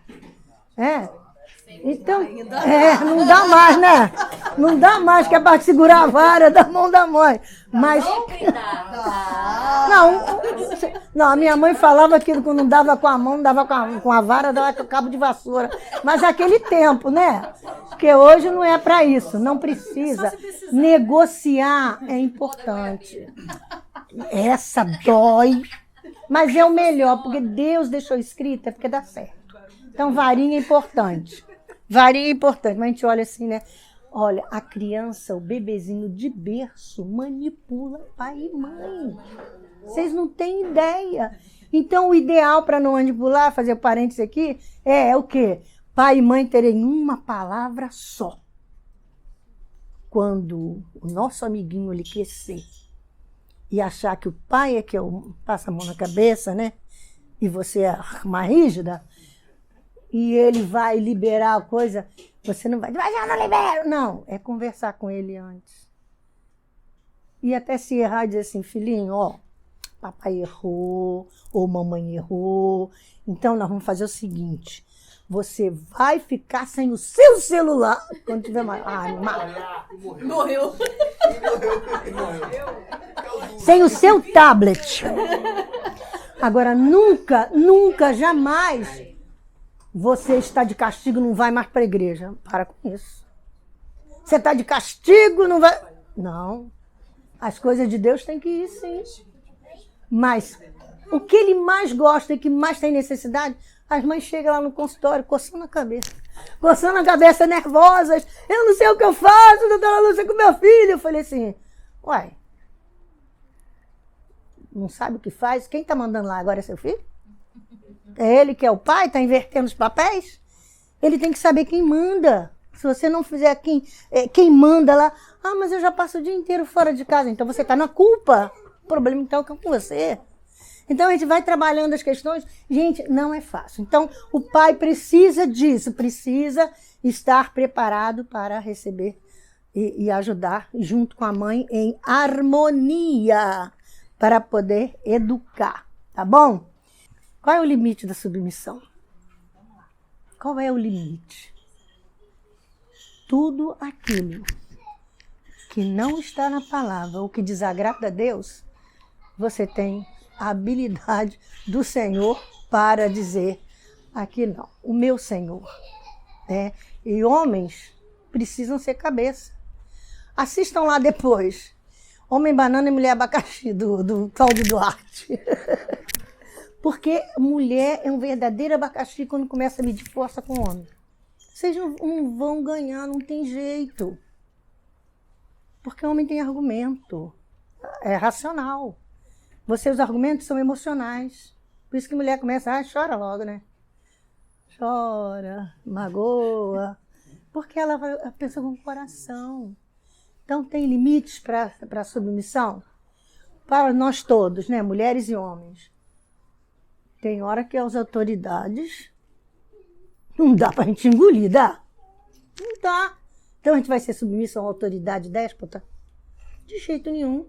Então, não dá mais, né? Não dá mais, que é para segurar a vara da mão da mãe. Mas. Não, a minha mãe falava que quando não dava com a mão, não dava com a vara, dava com o cabo de vassoura. Mas aquele tempo, né? Porque hoje não é para isso, não precisa. Negociar é importante. Essa dói, mas é o melhor, porque Deus deixou escrito, é porque dá certo. Então, varinha é importante. Varinha é importante, mas a gente olha assim, né? Olha, a criança, o bebezinho de berço, manipula pai e mãe. Vocês não têm ideia. Então, o ideal para não manipular, fazer parênteses aqui, é o quê? Pai e mãe terem uma palavra só. Quando o nosso amiguinho ele crescer e achar que o pai é que passa a mão na cabeça, né? E você é mais rígida, e ele vai liberar a coisa, você não vai, mas eu não libero. Não, é conversar com ele antes. E até se errar, dizer assim, filhinho, ó, papai errou, ou mamãe errou, então nós vamos fazer o seguinte, você vai ficar sem o seu celular quando tiver mais. Morreu. Sem o seu tablet. Agora, nunca, jamais você está de castigo, não vai mais para a igreja. Para com isso. Você está de castigo, não vai. Não. As coisas de Deus têm que ir, sim. Mas o que ele mais gosta e que mais tem necessidade, as mães chegam lá no consultório coçando a cabeça, nervosas. Eu não sei o que eu faço, doutora Lúcia, com meu filho. Eu falei assim, uai, não sabe o que faz? Quem está mandando lá agora é seu filho? É ele que é o pai? Está invertendo os papéis? Ele tem que saber quem manda. Se você não fizer quem manda lá, mas eu já passo o dia inteiro fora de casa, então você está na culpa. O problema então é com você. Então a gente vai trabalhando as questões. Gente, não é fácil. Então o pai precisa disso, precisa estar preparado para receber e ajudar junto com a mãe em harmonia para poder educar, tá bom? Qual é o limite da submissão? Qual é o limite? Tudo aquilo que não está na palavra ou que desagrada a Deus, você tem a habilidade do Senhor para dizer aqui não, o meu Senhor. Né? E homens precisam ser cabeça. Assistam lá depois. Homem Banana e Mulher Abacaxi, do Cláudio Duarte. Porque mulher é um verdadeiro abacaxi quando começa a medir força com homem. Vocês não vão ganhar, não tem jeito. Porque o homem tem argumento. É racional. Os argumentos são emocionais. Por isso que mulher começa, chora logo, né? Chora, magoa. Porque ela pensa com o coração. Então tem limites para a submissão? Para nós todos, né? Mulheres e homens. Tem hora que as autoridades não dá para a gente engolir, dá? Não dá. Então a gente vai ser submissa a uma autoridade déspota? De jeito nenhum.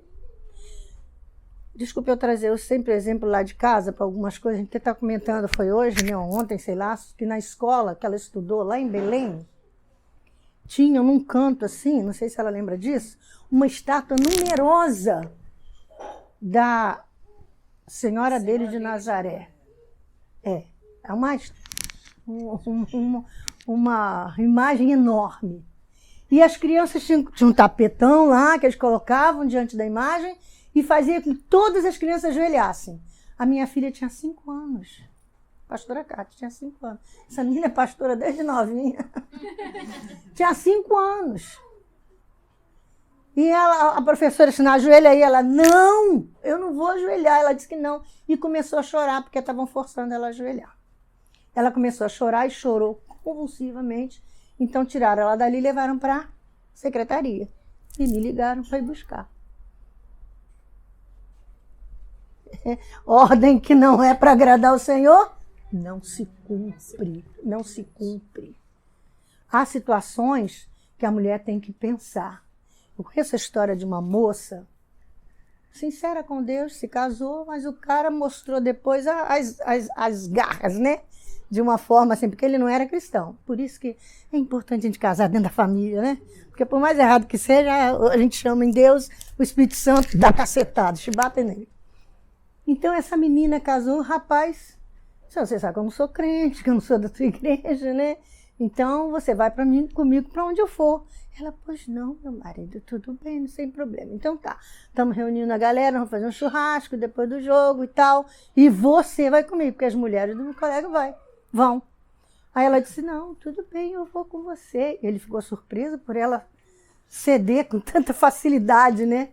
Desculpe eu trazer sempre exemplo lá de casa para algumas coisas. A gente está comentando, foi hoje, né, ontem, sei lá, que na escola que ela estudou lá em Belém, tinha num canto assim, não sei se ela lembra disso, uma estátua numerosa da Senhora dele de Nazaré. É uma imagem enorme. E as crianças tinham um tapetão lá que eles colocavam diante da imagem e fazia com que todas as crianças ajoelhassem. A minha filha tinha 5 anos. Pastora Cátia, tinha 5 anos. Essa menina é pastora desde novinha. Tinha 5 anos. E ela, a professora disse, ajoelha aí. Ela, não, eu não vou ajoelhar. Ela disse que não. E começou a chorar, porque estavam forçando ela a ajoelhar. Ela começou a chorar e chorou convulsivamente. Então tiraram ela dali e levaram para a secretaria. E me ligaram para ir buscar. Ordem que não é para agradar o Senhor, não se cumpre, não se cumpre. Há situações que a mulher tem que pensar. Eu conheço a história de uma moça, sincera com Deus, se casou, mas o cara mostrou depois as garras, né? De uma forma assim, porque ele não era cristão. Por isso que é importante a gente casar dentro da família, né? Porque por mais errado que seja, a gente chama em Deus, o Espírito Santo dá cacetada, chibata nele. Então essa menina casou, rapaz, você sabe que eu não sou crente, que eu não sou da sua igreja, né? Então você vai comigo para onde eu for. Ela, pois não, meu marido, tudo bem, não tem problema. Então tá, estamos reunindo a galera, vamos fazer um churrasco depois do jogo e tal. E você vai comigo, porque as mulheres do meu colega vão. Aí ela disse, não, tudo bem, eu vou com você. Ele ficou surpreso por ela ceder com tanta facilidade, né?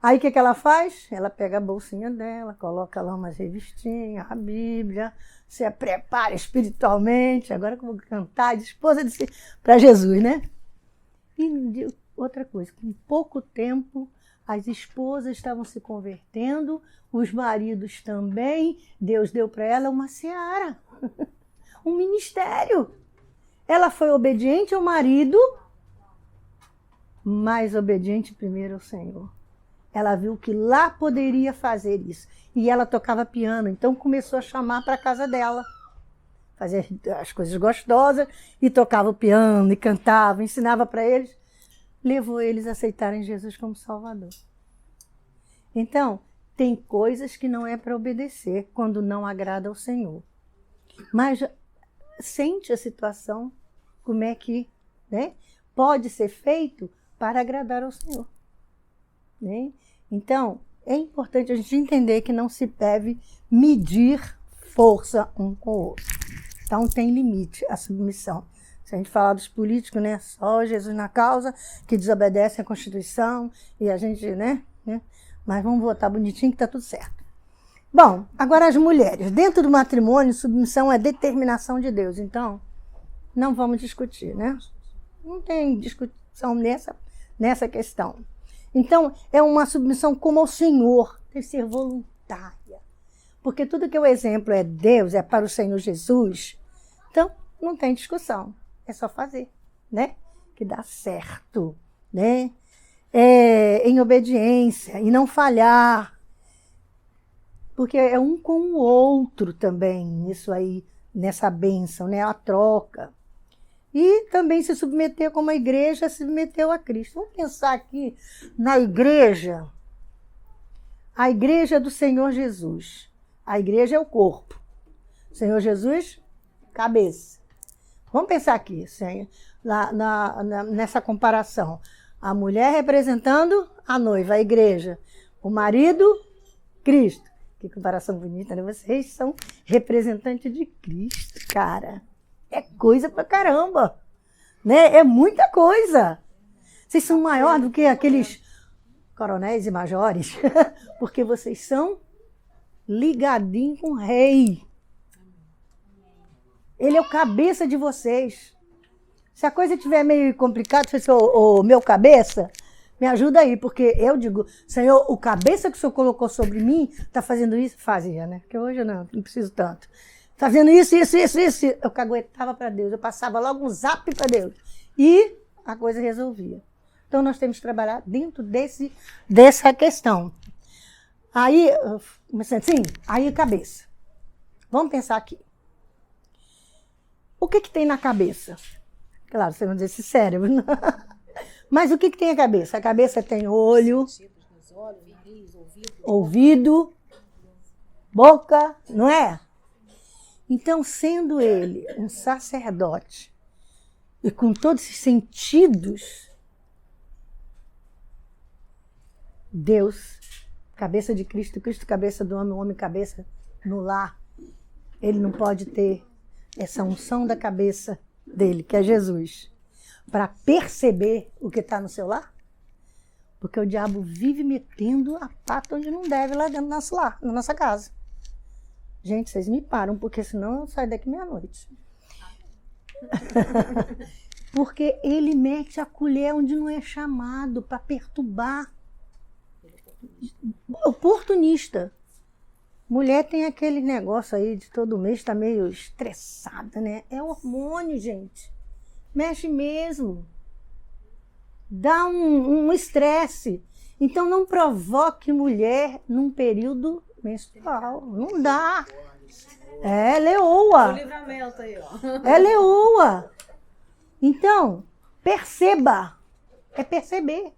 Aí o que ela faz? Ela pega a bolsinha dela, coloca lá umas revistinhas, a Bíblia, se prepara espiritualmente, agora que eu vou cantar, de esposa para Jesus, né? E outra coisa, com pouco tempo, as esposas estavam se convertendo, os maridos também, Deus deu para ela uma seara, um ministério. Ela foi obediente ao marido, mas obediente primeiro ao Senhor. Ela viu que lá poderia fazer isso. E ela tocava piano, então começou a chamar para a casa dela. Fazia as coisas gostosas e tocava o piano e cantava, ensinava para eles. Levou eles a aceitarem Jesus como Salvador. Então, tem coisas que não é para obedecer quando não agrada ao Senhor. Mas sente a situação, como é que, né, pode ser feito para agradar ao Senhor. Né? Então, é importante a gente entender que não se deve medir força um com o outro. Então, tem limite a submissão. Se a gente falar dos políticos, né? Só Jesus na causa, que desobedecem à Constituição, e a gente, né? Mas vamos votar bonitinho que está tudo certo. Bom, agora as mulheres. Dentro do matrimônio, submissão é determinação de Deus. Então, não vamos discutir, né? Não tem discussão nessa questão. Então, é uma submissão como ao Senhor, deve ser voluntária. Porque tudo que o exemplo é Deus, é para o Senhor Jesus, então não tem discussão, é só fazer, né? Que dá certo, né? Em obediência e não falhar. Porque é um com o outro também, isso aí, nessa bênção, né? A troca. E também se submeter como a igreja se submeteu a Cristo. Vamos pensar aqui na igreja. A igreja do Senhor Jesus. A igreja é o corpo. O Senhor Jesus, cabeça. Vamos pensar aqui, nessa comparação. A mulher representando a noiva, a igreja. O marido, Cristo. Que comparação bonita, né? Vocês são representantes de Cristo, cara. É coisa pra caramba, né? É muita coisa. Vocês são maior do que aqueles coronéis e majores, porque vocês são ligadinhos com o rei. Ele é o cabeça de vocês. Se a coisa estiver meio complicada, você diz, ô, meu cabeça, me ajuda aí, porque eu digo, Senhor, o cabeça que o Senhor colocou sobre mim está fazendo isso? Fazia, né? Porque hoje eu não preciso tanto. Fazendo isso. Eu caguetava para Deus, eu passava logo um zap para Deus. E a coisa resolvia. Então nós temos que trabalhar dentro dessa questão. Aí, assim, aí cabeça. Vamos pensar aqui. O que tem na cabeça? Claro, você não diz esse cérebro. Não. Mas o que tem a cabeça? A cabeça tem olho, ouvido, boca, não é? Então, sendo ele um sacerdote e com todos esses sentidos, Deus, cabeça de Cristo, Cristo cabeça do homem, o homem cabeça no lar, ele não pode ter essa unção da cabeça dele, que é Jesus, para perceber o que está no seu lar? Porque o diabo vive metendo a pata onde não deve lá dentro do nosso lar, na nossa casa. Gente, vocês me param, porque senão eu saio daqui meia-noite. Porque ele mete a colher onde não é chamado, para perturbar. Oportunista. Mulher tem aquele negócio aí de todo mês estar meio estressada, né? É hormônio, gente. Mexe mesmo. Dá um estresse. Então não provoque mulher num período menstrual. Não dá. É leoa. O livramento aí, ó. É leoa. Então, perceba. É perceber.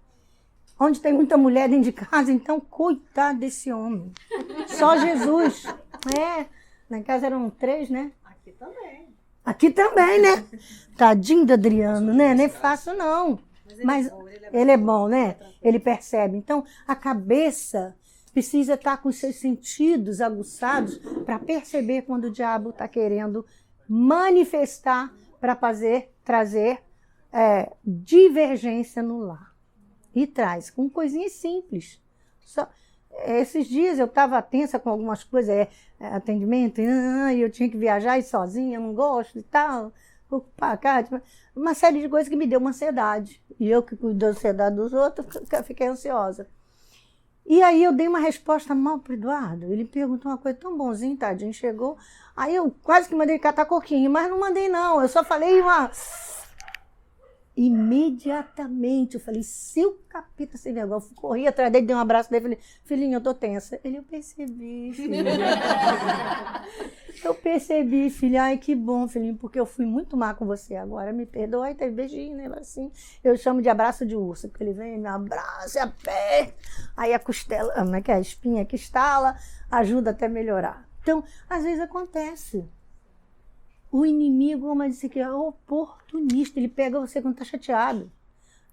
Onde tem muita mulher dentro de casa, então, coitado desse homem. Só Jesus. Na casa eram 3, né? Aqui também. Aqui também, né? Tadinho do Adriano, né? Nem fácil, não. Mas ele é bom, né? Ele percebe. Então, a cabeça precisa estar com os seus sentidos aguçados para perceber quando o diabo está querendo manifestar para trazer divergência no lar. E traz com coisinhas simples. Esses dias eu estava tensa com algumas coisas, atendimento, e eu tinha que viajar e sozinha, eu não gosto e tal. Uma série de coisas que me deu uma ansiedade. E eu que cuido da ansiedade dos outros, fiquei ansiosa. E aí eu dei uma resposta mal para o Eduardo. Ele perguntou uma coisa tão bonzinha, tadinho, chegou. Aí eu quase que mandei catar coquinho, mas não mandei não. Eu só falei imediatamente, eu falei, seu capeta sem vergonha. Eu corri atrás dele, dei um abraço dele, falei, filhinho, eu tô tensa. Ele, eu percebi, filho. Eu percebi, filho. Ai, que bom, filhinho, porque eu fui muito má com você agora. Me perdoa. Aí teve beijinho, né? Assim, eu chamo de abraço de urso, porque ele vem, me abraça, aperta. Aí a costela, como é que é? A espinha que estala, ajuda até melhorar. Então, às vezes acontece. O inimigo, como eu disse aqui, é oportunista. Ele pega você quando está chateado.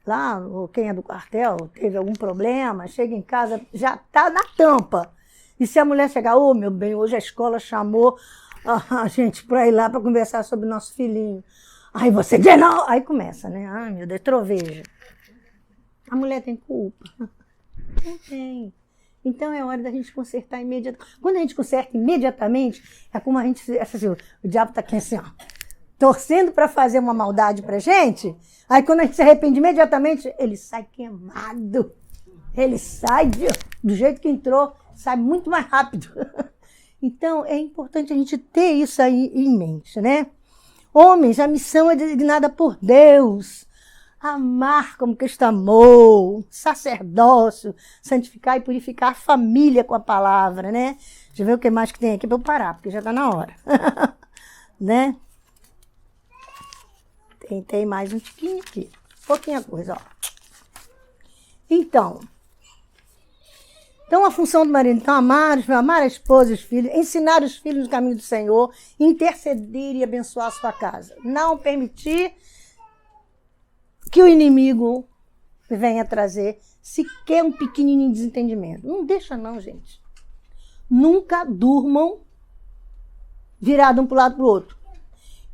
Lá, quem é do quartel, teve algum problema, chega em casa, já está na tampa. E se a mulher chegar, meu bem, hoje a escola chamou a gente para ir lá para conversar sobre o nosso filhinho. Aí você diz não. Aí começa, né? Ai, meu Deus, troveja. A mulher tem culpa? Não tem. Então é hora da gente consertar imediatamente. Quando a gente conserta imediatamente, é como a gente... Assim, o diabo está aqui assim, ó, torcendo para fazer uma maldade para a gente. Aí quando a gente se arrepende imediatamente, ele sai queimado. Ele sai do jeito que entrou, sai muito mais rápido. Então é importante a gente ter isso aí em mente, né? Homens, a missão é designada por Deus. Amar como Cristo amou, sacerdócio, santificar e purificar a família com a palavra, né? Deixa eu ver o que mais que tem aqui para eu parar, porque já está na hora. Né? Tem mais um tiquinho aqui. Pouquinha coisa, ó. Então, a função do marido, então, amar a esposa e os filhos, ensinar os filhos no caminho do Senhor, interceder e abençoar a sua casa. Não permitir que o inimigo venha trazer sequer um pequenininho desentendimento. Não deixa não, gente. Nunca durmam virado um para o lado para o outro.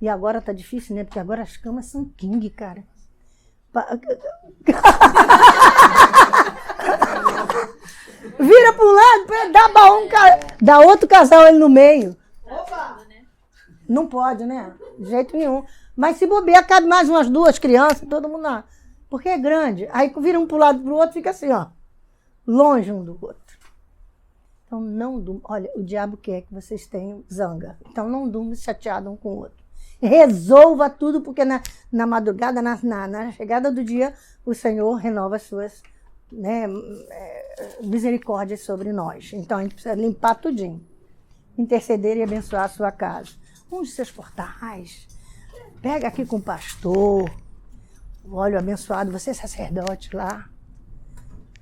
E agora tá difícil, né? Porque agora as camas são king, cara. Vira para um lado, dá baú, dá outro casal ali no meio. Opa! Não pode, né? De jeito nenhum. Mas se bobear, cabe mais umas 2 crianças, todo mundo lá. Porque é grande. Aí vira um para o lado para o outro, fica assim, ó. Longe um do outro. Então não durma. Olha, o diabo quer que vocês tenham zanga. Então não durma chateado um com o outro. Resolva tudo, porque na madrugada, na chegada do dia, o Senhor renova as suas, né, misericórdias sobre nós. Então a gente precisa limpar tudinho. Interceder e abençoar a sua casa. Unge seus portais. Pega aqui com o pastor, o óleo abençoado, você é sacerdote lá.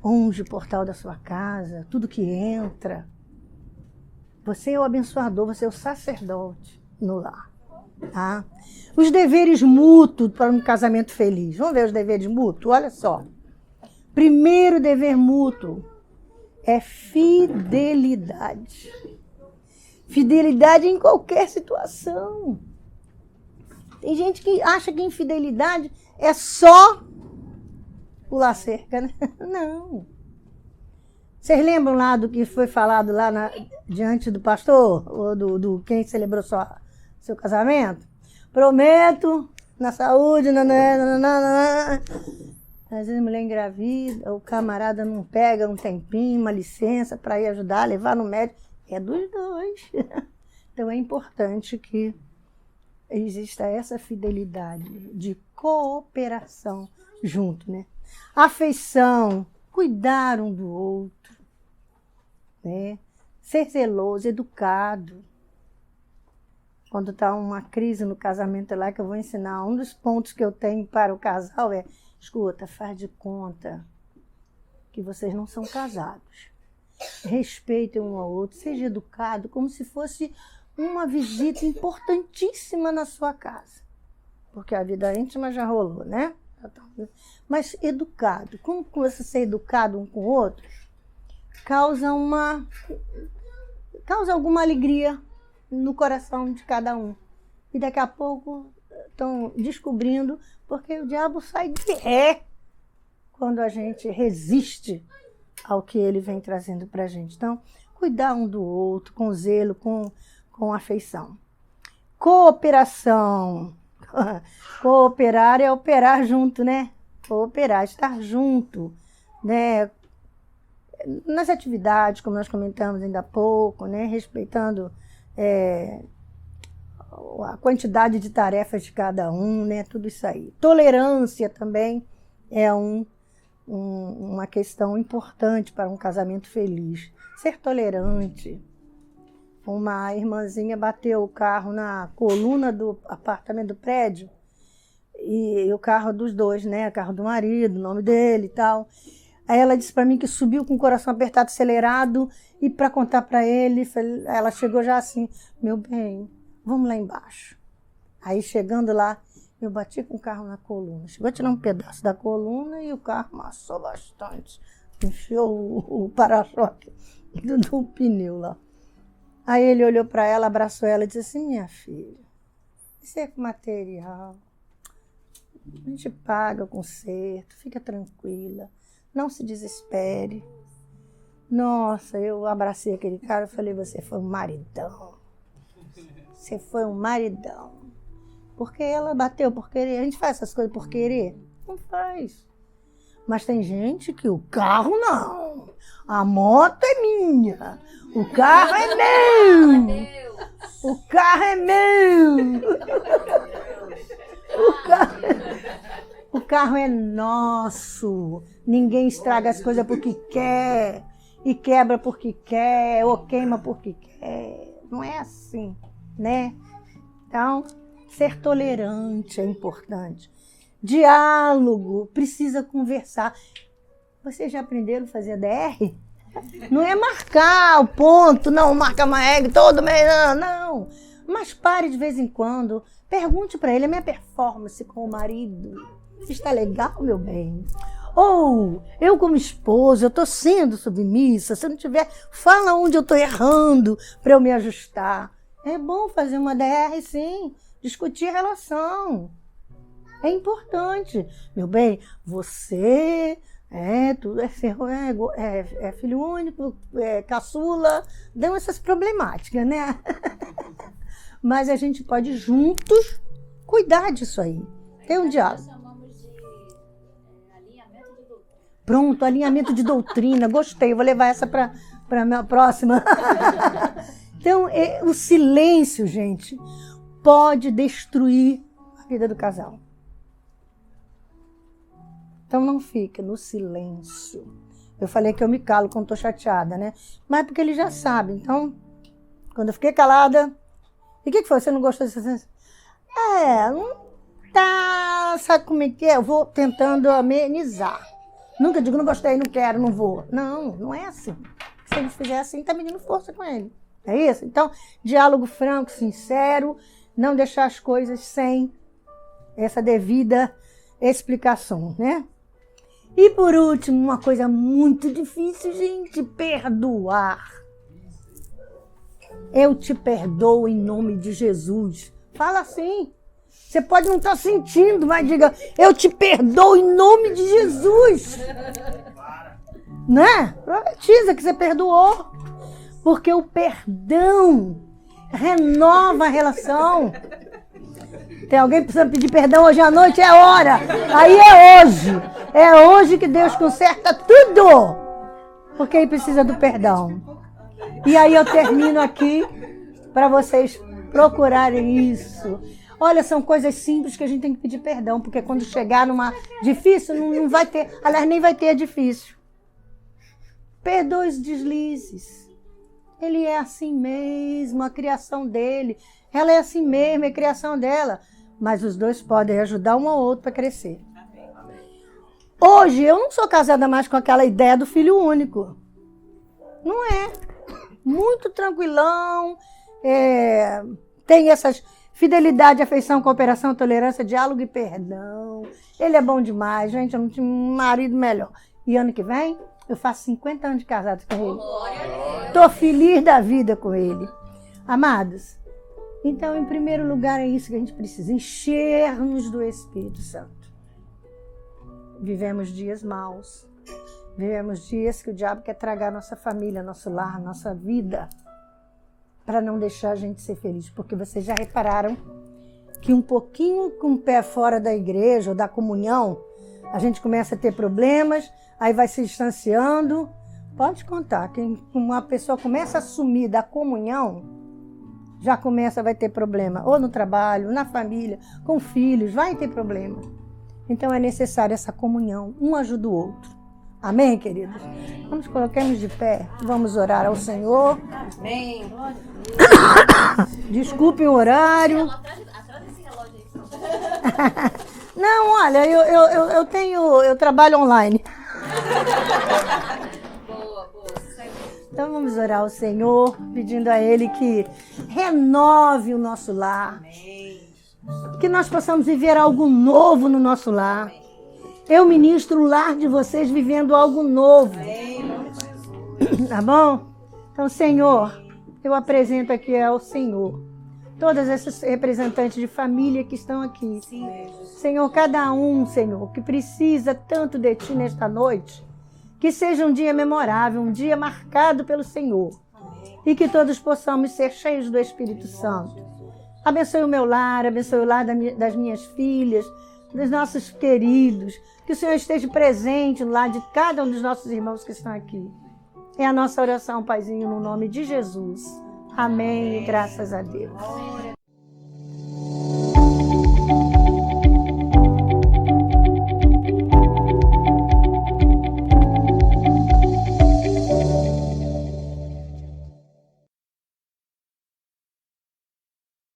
Unge o portal da sua casa, tudo que entra. Você é o abençoador, você é o sacerdote no lar. Tá? Os deveres mútuos para um casamento feliz. Vamos ver os deveres mútuos? Olha só. Primeiro dever mútuo é fidelidade. Fidelidade em qualquer situação. Tem gente que acha que infidelidade é só pular cerca, né? Não. Vocês lembram lá do que foi falado lá diante do pastor? Ou do quem celebrou seu casamento? Prometo, na saúde, às vezes a mulher engravida, o camarada não pega um tempinho, uma licença para ir ajudar, levar no médico. É dos dois. Então é importante que exista essa fidelidade de cooperação junto, né? Afeição, cuidar um do outro, né? Ser zeloso, educado. Quando está uma crise no casamento lá, que eu vou ensinar, um dos pontos que eu tenho para o casal é: escuta, faz de conta que vocês não são casados. Respeitem um ao outro, seja educado, como se fosse uma visita importantíssima na sua casa. Porque a vida íntima já rolou, né? Mas educado. Como você ser educado um com o outro, causa alguma alegria no coração de cada um. E daqui a pouco estão descobrindo, porque o diabo sai de ré quando a gente resiste ao que ele vem trazendo para a gente. Então, cuidar um do outro, com zelo, com afeição. Cooperação. Cooperar é operar junto, né? Cooperar, estar junto, né? Nas atividades, como nós comentamos ainda há pouco, né? Respeitando a quantidade de tarefas de cada um, né? Tudo isso aí. Tolerância também é uma questão importante para um casamento feliz. Ser tolerante. Uma irmãzinha bateu o carro na coluna do apartamento do prédio, e o carro dos dois, né? O carro do marido, o nome dele e tal. Aí ela disse para mim que subiu com o coração apertado, acelerado, e para contar para ele, ela chegou já assim: meu bem, vamos lá embaixo. Aí chegando lá, eu bati com o carro na coluna. Chegou a tirar um pedaço da coluna e o carro amassou bastante. Enfiou o para-choque do pneu lá. Aí ele olhou para ela, abraçou ela e disse assim: minha filha, isso é material. A gente paga o conserto, fica tranquila, não se desespere. Nossa, eu abracei aquele cara e falei: você foi um maridão. Você foi um maridão. Porque ela bateu por querer. A gente faz essas coisas por querer? Não faz. Mas tem gente que o carro não. A moto é minha. O carro é meu. O carro é meu. O carro é nosso. Ninguém estraga as coisas porque quer. E quebra porque quer. Ou queima porque quer. Não é assim, né? Então, ser tolerante é importante. Diálogo, precisa conversar. Vocês já aprenderam a fazer DR? Não é marcar o ponto, não, marca uma regra todo mês, não. Mas pare de vez em quando, pergunte para ele: a minha performance com o marido está legal, meu bem? Ou eu como esposa, eu estou sendo submissa, se não tiver, fala onde eu estou errando para eu me ajustar. É bom fazer uma DR, sim, discutir relação. É importante. Meu bem, você é filho único, caçula, dão essas problemáticas, né? Mas a gente pode juntos cuidar disso aí. Tem um diálogo. Nós chamamos de alinhamento de doutrina. Pronto, alinhamento de doutrina. Gostei, vou levar essa para a minha próxima. Então, o silêncio, gente, pode destruir a vida do casal. Então não fica no silêncio. Eu falei que eu me calo quando estou chateada, né? Mas é porque ele já sabe. Então, quando eu fiquei calada... E o que foi? Você não gostou dessa sensação? Não tá... Sabe como é que é? Eu vou tentando amenizar. Nunca digo: não gostei, não quero, não vou. Não é assim. Se ele fizer assim, tá medindo força com ele. É isso? Então, diálogo franco, sincero, não deixar as coisas sem essa devida explicação, né? E por último, uma coisa muito difícil, gente: perdoar. Eu te perdoo em nome de Jesus. Fala assim. Você pode não estar sentindo, mas diga, eu te perdoo em nome de Jesus. Né? Profetiza que você perdoou. Porque o perdão renova a relação. Tem alguém que precisa pedir perdão hoje à noite? É hora. Aí é hoje. É hoje que Deus conserta tudo. Porque ele precisa do perdão. E aí eu termino aqui para vocês procurarem isso. Olha, são coisas simples que a gente tem que pedir perdão. Porque quando chegar numa difícil, não vai ter. Aliás, nem vai ter difícil. Perdoe os deslizes. Ele é assim mesmo, a criação dele. Ela é assim mesmo, é a criação dela. Mas os dois podem ajudar um ao outro para crescer. Hoje, eu não sou casada mais com aquela ideia do filho único. Não é. Muito tranquilão. Tem essas fidelidade, afeição, cooperação, tolerância, diálogo e perdão. Ele é bom demais, gente. Eu não tinha um marido melhor. E ano que vem, eu faço 50 anos de casado com ele. Estou feliz da vida com ele. Amados, então, em primeiro lugar, é isso que a gente precisa. Encher-nos do Espírito Santo. Vivemos dias maus. Vivemos dias que o diabo quer tragar nossa família, nosso lar, nossa vida, para não deixar a gente ser feliz. Porque vocês já repararam que um pouquinho com o pé fora da igreja ou da comunhão, a gente começa a ter problemas, aí vai se distanciando. Pode contar, que uma pessoa começa a sumir da comunhão, já vai ter problema. Ou no trabalho, na família, com filhos, vai ter problema. Então é necessária essa comunhão, um ajuda o outro. Amém, queridos? Vamos colocarmos de pé, vamos orar ao Senhor. Amém. Desculpem o horário. Atrás desse relógio aí. Não, olha, eu trabalho online. Boa. Então vamos orar ao Senhor, pedindo a Ele que renove o nosso lar. Que nós possamos viver algo novo no nosso lar. Eu ministro o lar de vocês vivendo algo novo. Tá bom? Então, Senhor, eu apresento aqui ao Senhor todas essas representantes de família que estão aqui. Senhor, cada um, Senhor, que precisa tanto de Ti nesta noite, que seja um dia memorável, um dia marcado pelo Senhor. E que todos possamos ser cheios do Espírito Santo. Abençoe o meu lar, abençoe o lar das minhas filhas, dos nossos queridos. Que o Senhor esteja presente no lar de cada um dos nossos irmãos que estão aqui. É a nossa oração, Paizinho, no nome de Jesus. Amém e graças a Deus.